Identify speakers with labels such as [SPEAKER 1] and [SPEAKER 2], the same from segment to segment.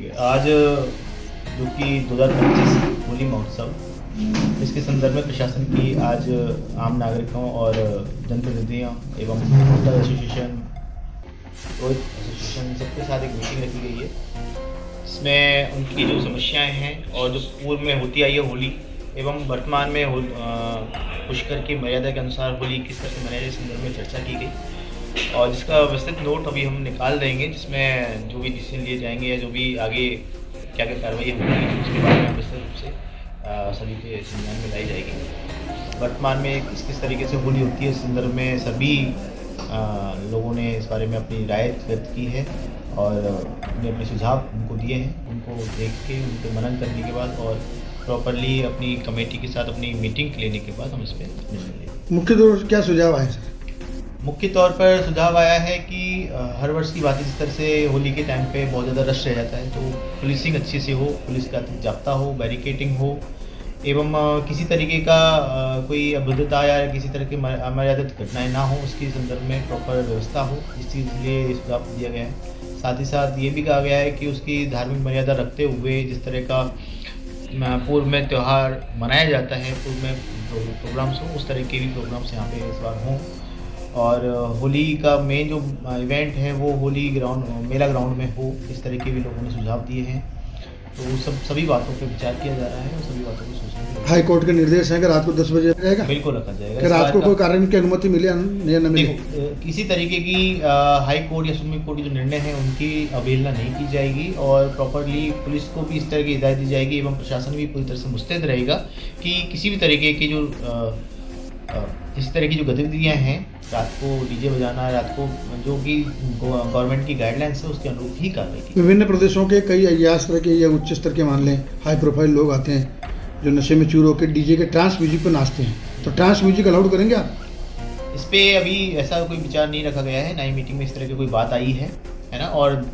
[SPEAKER 1] देखिए आज जो कि 2025 होली महोत्सव, इसके संदर्भ में प्रशासन की आज आम नागरिकों और जनप्रतिनिधियों एवं होटल एसोसिएशन, रोहित एसोसिएशन सबके साथ एक मीटिंग रखी गई है, जिसमें उनकी जो समस्याएं हैं और जो पूर्व में होती आई है होली एवं वर्तमान में पुष्कर की मर्यादा के अनुसार होली किस तरह से मनाई जाए, इस संदर्भ में चर्चा की गई और जिसका विस्तृत नोट अभी हम निकाल देंगे, जिसमें जो भी डिसीजन लिए जाएंगे या जो भी आगे क्या क्या कार्रवाई होगी उसके बारे में विस्तृत रूप से सभी के संज्ञान में लाई जाएगी। वर्तमान में किस तरीके से होली होती है, इस संदर्भ में सभी लोगों ने इस बारे में अपनी राय व्यक्त की है और अपने सुझाव उनको दिए हैं। उनको देख के उनके मनन करने के बाद और प्रॉपरली अपनी कमेटी के साथ अपनी मीटिंग लेने के बाद हम इस पर निर्णय लेंगे।
[SPEAKER 2] मुख्य तौर पर क्या सुझाव आए सर?
[SPEAKER 1] मुख्य तौर पर सुझाव आया है कि हर वर्ष की बात जिस तरह से होली के टाइम पे बहुत ज़्यादा रश रह जाता है, तो पुलिसिंग अच्छी से हो, पुलिस का जाब्ता हो, बैरिकेटिंग हो एवं किसी तरीके का कोई अभद्रता या किसी तरह की अमर्यादित घटनाएं ना हो, उसके संदर्भ में प्रॉपर व्यवस्था हो, इस चीज़ के लिए सुझाव दिया गया है। साथ ही साथ ये भी कहा गया है कि उसकी धार्मिक मर्यादा रखते हुए जिस तरह का पूर्व में त्यौहार मनाया जाता है, पूर्व में प्रोग्राम्स हो, उस तरह के भी प्रोग्राम्स यहाँ पे इस बार हों और होली का मेन जो इवेंट है वो होली मेला ग्राउंड में हो, इस तरह के भी लोगों ने सुझाव दिए हैं। तो सभी बातों पे विचार किया जा रहा है और सभी बातों को सोचने
[SPEAKER 2] हाई कोर्ट के निर्देश हैं कि रात को 10 बजे रहेगा?
[SPEAKER 1] बिल्कुल रखा जाएगा।
[SPEAKER 2] कि रात को कोई कारण की अनुमति मिले या न मिले?
[SPEAKER 1] किसी तरीके की हाई कोर्ट या सुप्रीम कोर्ट के जो निर्णय हैं उनकी अवहेलना नहीं की जाएगी और प्रॉपरली पुलिस को भी इस तरह की हिदायत दी जाएगी एवं प्रशासन भी पूरी तरह से मुस्तैद रहेगा कि किसी भी तरीके की जो इस तरह की जो गतिविधियाँ हैं, रात को डीजे बजाना, रात को जो कि गवर्नमेंट की गाइडलाइंस है उसके अनुरूप ही कार्रवाई की।
[SPEAKER 2] विभिन्न प्रदेशों के कई अयास तरह के या उच्च स्तर के मान लें हाई प्रोफाइल लोग आते हैं जो नशे में चूर होकर डीजे के ट्रांस म्यूजिक पर नाचते हैं, तो ट्रांस म्यूजिक अलाउड करेंगे आप?
[SPEAKER 1] इस पर अभी ऐसा कोई विचार नहीं रखा गया है, ना ही मीटिंग में इस तरह की कोई बात आई है ना। और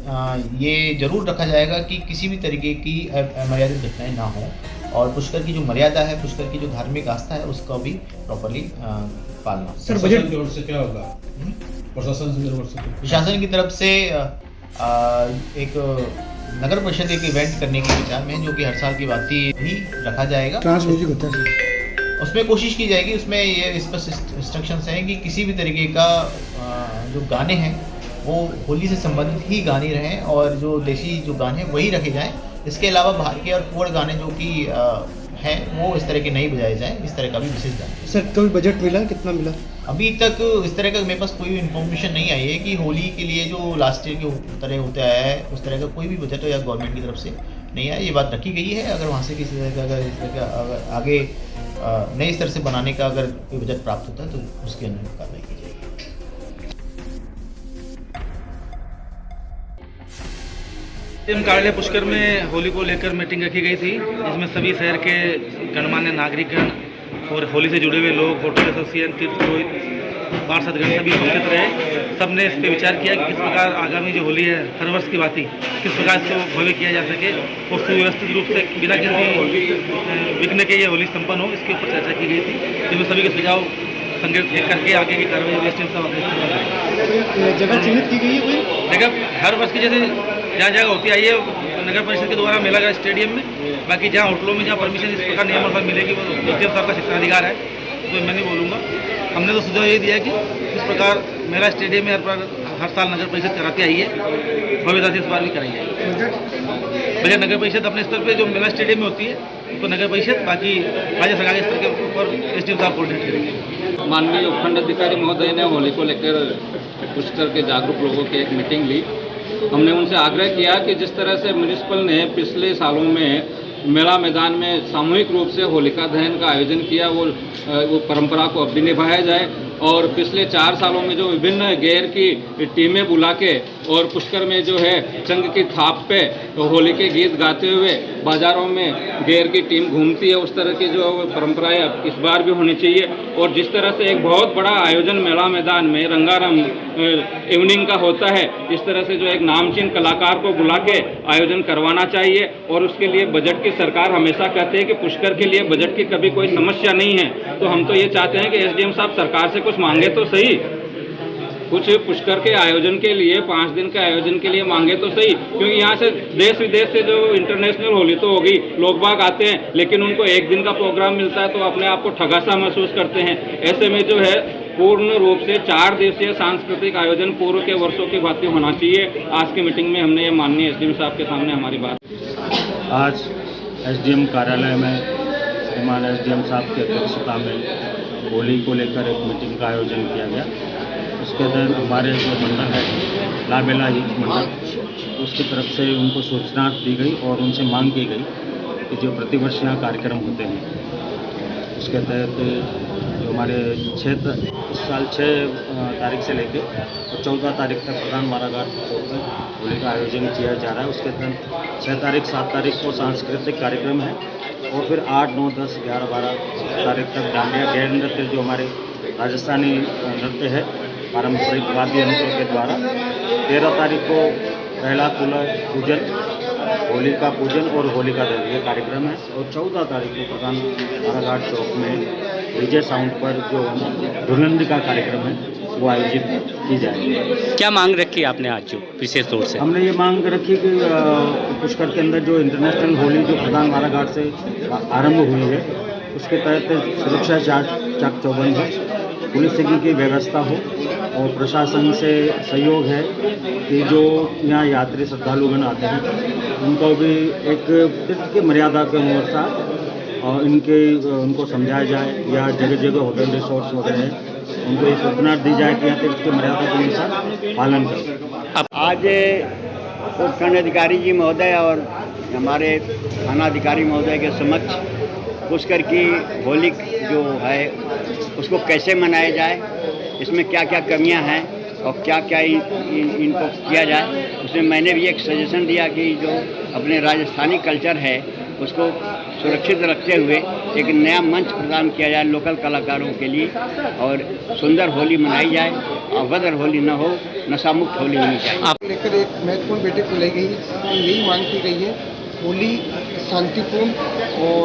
[SPEAKER 1] ये जरूर रखा जाएगा कि किसी भी तरीके की अमर्यादित घटनाएं ना हो और पुष्कर की जो मर्यादा है, पुष्कर की जो धार्मिक आस्था है उसका भी प्रॉपरली पालना।
[SPEAKER 2] सर बजट
[SPEAKER 3] की ओर से क्या होगा?
[SPEAKER 1] प्रशासन की तरफ से एक नगर परिषद एक इवेंट करने के विचार में है, जो कि हर साल की बात ही रखा जाएगा।
[SPEAKER 2] ट्रांस म्यूजिक होता है,
[SPEAKER 1] उसमें कोशिश की जाएगी, उसमें ये स्पष्ट इंस्ट्रक्शंस हैं कि किसी भी तरीके का जो गाने हैं वो होली से संबंधित ही गाने रहें और जो देसी जो गाने हैं वही रखे जाएं। इसके अलावा बाहर के और फोड़ गाने जो कि हैं वो इस तरह के नहीं बजाए जाएं, इस तरह का भी विशेष ध्यान।
[SPEAKER 2] सर कोई बजट मिला, कितना मिला?
[SPEAKER 1] अभी तक इस तरह का मेरे पास कोई इन्फॉर्मेशन नहीं आई है कि होली के लिए जो लास्ट ईयर के तरह होते आया है उस तरह का कोई भी बजट या गवर्नमेंट की तरफ से नहीं आया। ये बात रखी गई है, अगर वहाँ से किसी तरह का अगर इस तरह का अगर आगे नए स्तर से बनाने का अगर कोई बजट प्राप्त होता है तो उसके अनुरूप कार्रवाई की जाएगी।
[SPEAKER 4] कार्यालय पुष्कर में होली को लेकर मीटिंग रखी गई थी, जिसमें सभी शहर के गणमान्य नागरिकगण और होली से जुड़े हुए लोग, होटल एसोसिएशन, तीर्थ पुरोहित, पार्षदगण सभी उपस्थित रहे। सबने इस पर विचार किया कि किस प्रकार आगामी जो होली है हर वर्ष की बात ही किस प्रकार इसको भव्य किया जा सके और सुव्यवस्थित रूप से बिना किसी विघ्न के ये होली संपन्न हो, इसके ऊपर चर्चा की गई थी, जिसमें सभी के सुझाव संग्रहित करके आगे की कार्रवाई
[SPEAKER 2] जगह चिन्हित की गई है?
[SPEAKER 4] जगह हर वर्ष की जैसे जहाँ जगह होती आई है नगर परिषद के द्वारा मेला गया स्टेडियम में, बाकी जहाँ होटलों में जहाँ परमिशन इस प्रकार नियम अनुसार मिलेगी वो एसडीएम साहब का शिक्षाधिकार है, तो मैं नहीं बोलूँगा। हमने तो सुझाव ये दिया कि इस प्रकार मेला स्टेडियम में हर साल नगर परिषद कराती आई है, भव्यता से इस बार भी कराई जाएगी। बजट नगर परिषद अपने स्तर पर जो मेला स्टेडियम में होती है तो नगर परिषद, बाकी राज्य सरकार के स्तर के ऊपर एसडीएम साहब कोऑर्डिनेट करेंगे।
[SPEAKER 5] माननीय उपखंड अधिकारी महोदय ने होली को लेकर पुष्कर के जागरूक लोगों की एक मीटिंग ली। हमने उनसे आग्रह किया कि जिस तरह से म्युनिसिपल ने पिछले सालों में मेला मैदान में सामूहिक रूप से होलिका दहन का आयोजन किया, वो परंपरा को अब भी निभाया जाए और पिछले 4 सालों में जो विभिन्न गैर की टीमें बुला के और पुष्कर में जो है चंग की थाप पे होली के गीत गाते हुए बाजारों में गैर की टीम घूमती है, उस तरह की जो परंपराएं इस बार भी होनी चाहिए। और जिस तरह से एक बहुत बड़ा आयोजन मेला मैदान में रंगारंग इवनिंग का होता है, इस तरह से जो एक नामचीन कलाकार को बुला के आयोजन करवाना चाहिए और उसके लिए बजट की सरकार हमेशा कहते हैं कि पुष्कर के लिए बजट की कभी कोई समस्या नहीं है, तो हम तो ये चाहते हैं कि एसडीएम साहब सरकार से कुछ मांगे तो सही, कुछ पुष्कर के आयोजन के लिए 5 दिन के आयोजन के लिए मांगे तो सही, क्योंकि यहाँ से देश विदेश से जो इंटरनेशनल होली तो हो गई, लोग बाग आते हैं, लेकिन उनको एक दिन का प्रोग्राम मिलता है तो अपने आप को ठगा सा महसूस करते हैं। ऐसे में जो है पूर्ण रूप से 4 दिवसीय सांस्कृतिक आयोजन पूर्व के वर्षों की भांति होना चाहिए। आज की मीटिंग में हमने ये माननीय एसडीएम साहब के सामने हमारी बात।
[SPEAKER 3] आज एसडीएम कार्यालय में श्रीमान एसडीएम साहब की अध्यक्षता में होली को लेकर एक मीटिंग का आयोजन किया गया। उसके तहत हमारे जो मंडल है लाबेला यूथ मंडल, उसकी तरफ से उनको सूचना दी गई और उनसे मांग की गई कि जो प्रतिवर्ष यहाँ कार्यक्रम होते हैं उसके तहत जो हमारे इस साल 6 तारीख से लेकर और 14 तारीख तक प्रधान माराघाट चौक में होली का आयोजन किया जा रहा है। उसके तहत 6 तारीख 7 तारीख को सांस्कृतिक कार्यक्रम है और फिर 8, 9, 10, 11, 12 तारीख तक डांडिया गैर नृत्य जो हमारे राजस्थानी नृत्य है पारंपरिक वाद्य यंत्रों के द्वारा। 13 तारीख को पहला पूजन, होली का पूजन और होली का दहन ये कार्यक्रम है और 14 तारीख को प्रधान माराघाट चौक में डीजे साउंड पर जो धुरंधी का कार्यक्रम है वो आयोजित की जाएगी।
[SPEAKER 6] क्या मांग रखी आपने आज जो विशेष तौर से?
[SPEAKER 3] हमने ये मांग रखी कि पुष्कर के अंदर जो इंटरनेशनल होली जो प्रधान माराघाट से आरंभ हुई है उसके तहत सुरक्षा चाक चौबंद हो, पुलिस की व्यवस्था हो और प्रशासन से सहयोग है कि जो यहाँ यात्री श्रद्धालुगण आते हैं उनको भी एक तीर्थ की मर्यादा के अनुसार और उनको समझाया जाए, या जगह जगह होटल रिसोर्ट्स वगैरह हैं उनको ये सूचना दी जाए कि यहाँ तीर्थ की मर्यादा के अनुसार पालन करें।
[SPEAKER 7] आज उपखंड अधिकारी जी महोदय और हमारे थाना अधिकारी महोदय के समक्ष पुष्कर की होली जो है उसको कैसे मनाया जाए, इसमें क्या क्या कमियां हैं और क्या क्या इनको किया जाए, उसमें मैंने भी एक सजेशन दिया कि जो अपने राजस्थानी कल्चर है उसको सुरक्षित रखते हुए एक नया मंच प्रदान किया जाए लोकल कलाकारों के लिए और सुंदर होली मनाई जाए, अभद्र होली न हो, नशा मुक्त होली होनी चाहिए।
[SPEAKER 8] लेकर एक महत्वपूर्ण बैठक बुलाई गई, यही मांग की गई है होली शांतिपूर्ण और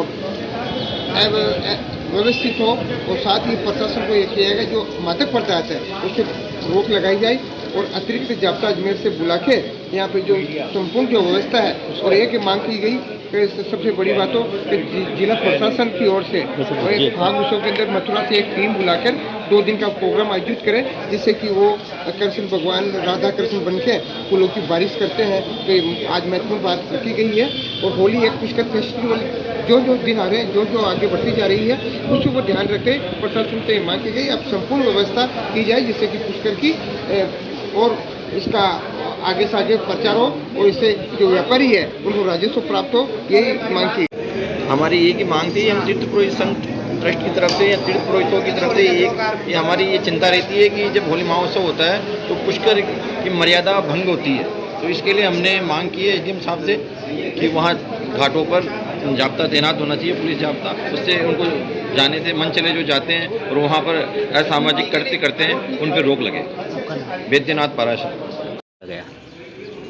[SPEAKER 8] व्यवस्थित हो और साथ ही प्रशासन को यह किया गया जो मादक पदार्थ है उससे रोक लगाई जाए और अतिरिक्त जाब्ता अजमेर से बुला के यहाँ पे जो संपूर्ण जो व्यवस्था है और एक मांग की गई कि सबसे बड़ी बात हो कि जिला प्रशासन की ओर से और एक फाग उत्सव के अंदर मथुरा से एक टीम बुलाकर 2 दिन का प्रोग्राम आयोजित करें जिससे कि वो कृष्ण भगवान राधा कृष्ण बन के फूलों की बारिश करते हैं। तो आज महत्वपूर्ण बात रखी गई है और होली एक पुष्कर फेस्टिवल जो दिन आ रहे हैं जो आगे बढ़ती जा रही है उसको वो ध्यान रखते प्रशासन से मांग की गई अब संपूर्ण व्यवस्था की जाए जिससे कि पुष्कर की और इसका आगे से आगे प्रचार हो और इससे जो व्यापारी है उनको राजस्व प्राप्त हो, यही मांग की।
[SPEAKER 9] हमारी एक ही मांग थी, हम तीर्थ पुरोहित संघ ट्रस्ट की तरफ से या तीर्थ पुरोहितों की तरफ से ये हमारी ये चिंता रहती है कि जब होली महोत्सव होता है तो पुष्कर की मर्यादा भंग होती है। तो इसके लिए हमने मांग की है एसडीएम साहब से कि वहाँ घाटों पर जाब्ता तैनात होना चाहिए, पुलिस जाब्ता, उससे उनको जाने से मन चले जो जाते हैं और वहाँ पर असामाजिक कृत्य करते हैं उन पर रोक लगे। वैद्यनाथ पाराशर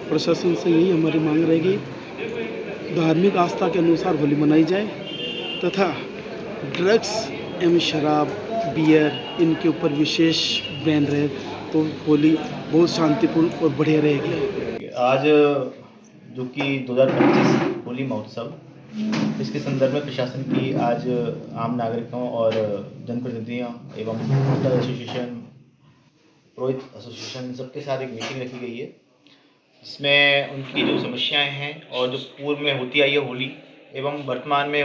[SPEAKER 10] प्रशासन से यही हमारी मांग रहेगी धार्मिक आस्था के अनुसार होली मनाई जाए तथा ड्रग्स एवं शराब, बियर इनके ऊपर विशेष बैन रहे तो होली बहुत शांतिपूर्ण और बढ़िया रहेगी।
[SPEAKER 1] आज जो कि 2025 होली महोत्सव, इसके संदर्भ में प्रशासन की आज आम नागरिकों और जनप्रतिनिधियों एवं होटल एसोसिएशन, पुरोहित एसोसिएशन सबके साथ एक मीटिंग रखी गई है जिसमें उनकी जो समस्याएं हैं और जो पूर्व में होती आई है होली एवं वर्तमान में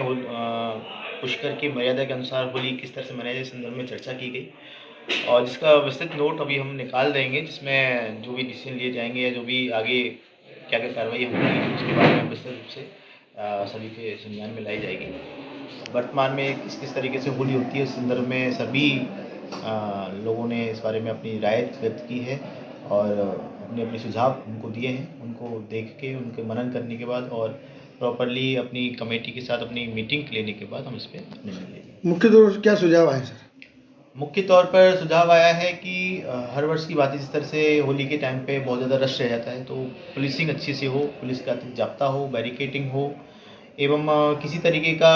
[SPEAKER 1] पुष्कर की मर्यादा के अनुसार होली किस तरह से मनाई जाए, इस संदर्भ में चर्चा की गई और जिसका विस्तृत नोट अभी हम निकाल देंगे जिसमें जो भी डिसीजन लिए जाएंगे या जो भी आगे क्या क्या कार्रवाई होगी उसके बारे में विस्तृत रूप से सभी के संज्ञान में लाई जाएगी। वर्तमान में किस तरीके से होली होती है इस संदर्भ में सभी लोगों ने इस बारे में अपनी राय व्यक्त की है और अपने सुझाव उनको दिए हैं। उनको देख के उनके मनन करने के बाद और प्रॉपरली अपनी कमेटी के साथ अपनी मीटिंग लेने के बाद हम इस पर निर्णय लेंगे।
[SPEAKER 2] मुख्य तौर पर क्या सुझाव आए सर?
[SPEAKER 1] मुख्य तौर पर सुझाव आया है कि हर वर्ष की बात है, जिस तरह से होली के टाइम पे बहुत ज़्यादा रश रह जाता है तो पुलिसिंग अच्छी से हो, पुलिस का जाब्ता हो, बैरिकेटिंग हो एवं किसी तरीके का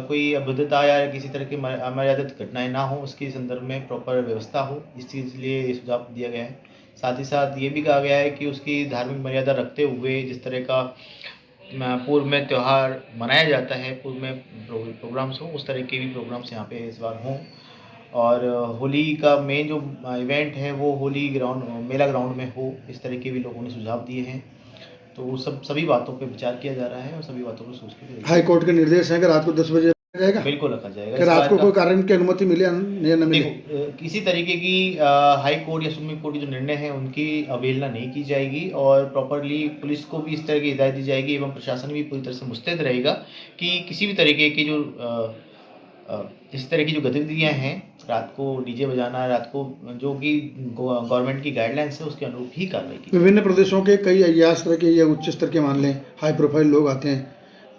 [SPEAKER 1] कोई अभद्रता या किसी तरह की अमर्यादित घटनाएं ना हो, उसके संदर्भ में प्रॉपर व्यवस्था हो, इस चीज़ के लिए ये सुझाव दिया गया है। साथ ही साथ ये भी कहा गया है कि उसकी धार्मिक मर्यादा रखते हुए जिस तरह का पूर्व में त्यौहार मनाया जाता है, पूर्व में प्रोग्राम्स हों, उस तरह के भी प्रोग्राम्स यहाँ पे इस बार हों। और होली का मेन जो इवेंट है वो होली ग्राउंड मेला ग्राउंड में हो, इस तरह के भी लोगों ने सुझाव दिए हैं। तो सभी बातों पे विचार किया जा रहा है और सभी बातों को सोच के
[SPEAKER 2] हाई कोर्ट के निर्देश हैं कि रात को 10 बजे रखा जाएगा।
[SPEAKER 1] बिल्कुल रखा जाएगा।
[SPEAKER 2] कि रात को कोई कारण की अनुमति मिले या न मिले।
[SPEAKER 1] देखो, किसी तरीके की हाई कोर्ट या सुप्रीम कोर्ट के जो निर्णय है उनकी अवहेलना नहीं की जाएगी और प्रॉपरली पुलिस को भी इस तरह की हिदायत दी जाएगी एवं प्रशासन भी पूरी तरह से मुस्तैद रहेगा कि किसी भी तरीके की जो इस तरह की जो गतिविधियां हैं, रात को डीजे बजाना, रात को जो कि गवर्नमेंट की गाइडलाइंस है उसके अनुरूप ही कार्रवाई की।
[SPEAKER 2] विभिन्न प्रदेशों के कई अयास तरह के या उच्च स्तर के मामले, हाई प्रोफाइल लोग आते हैं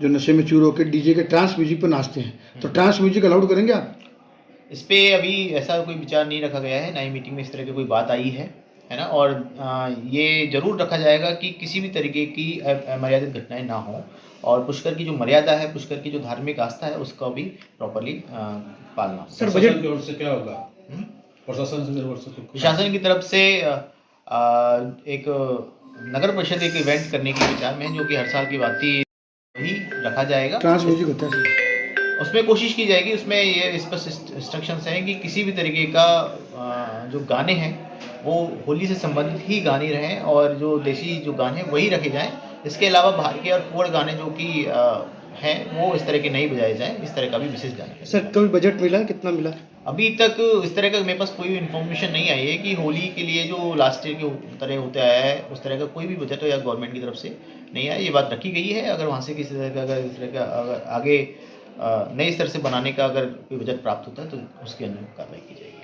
[SPEAKER 2] जो नशे में चूर होकर डीजे के ट्रांस म्यूजिक पर नाचते हैं, तो ट्रांस म्यूजिक अलाउड करेंगे आप?
[SPEAKER 1] इस पे अभी ऐसा कोई विचार नहीं रखा गया है, ना ही मीटिंग में इस तरह की कोई बात आई है ना। और ये जरूर रखा जाएगा कि किसी भी तरीके की अमर्यादित घटनाएं ना हो और पुष्कर की जो मर्यादा है, पुष्कर की जो धार्मिक आस्था है उसका भी प्रॉपरली पालना।
[SPEAKER 11] सर, बजट की ओर से क्या होगा?
[SPEAKER 1] प्रशासन की तरफ से एक नगर परिषद एक इवेंट करने के विचार में है, जो कि हर साल की बात ही रखा जाएगा।
[SPEAKER 2] ट्रांस म्यूजिक होता है,
[SPEAKER 1] उसमें कोशिश की जाएगी, उसमें ये स्पष्ट इंस्ट्रक्शंस हैं कि किसी भी तरीके का जो गाने हैं वो होली से संबंधित ही गाने रहें और जो देसी जो गाने हैं वही रखे जाएं। इसके अलावा बाहर के और फॉरवर्ड गाने जो कि हैं वो इस तरह के नहीं बजाए जाएं, इस तरह का भी विशेष ध्यान रखें।
[SPEAKER 11] सर, कभी बजट मिला, कितना मिला?
[SPEAKER 1] अभी तक इस तरह का मेरे पास कोई इन्फॉर्मेशन नहीं आई है कि होली के लिए जो लास्ट ईयर के तरह होते आया है उस तरह का कोई भी बजट या गवर्नमेंट की तरफ से नहीं आया। ये बात रखी गई है, अगर वहाँ से किसी तरह का अगर इस तरह का अगर आगे नए स्तर से बनाने का अगर कोई बजट प्राप्त होता है तो उसके अनुरूप कार्रवाई की जाएगी।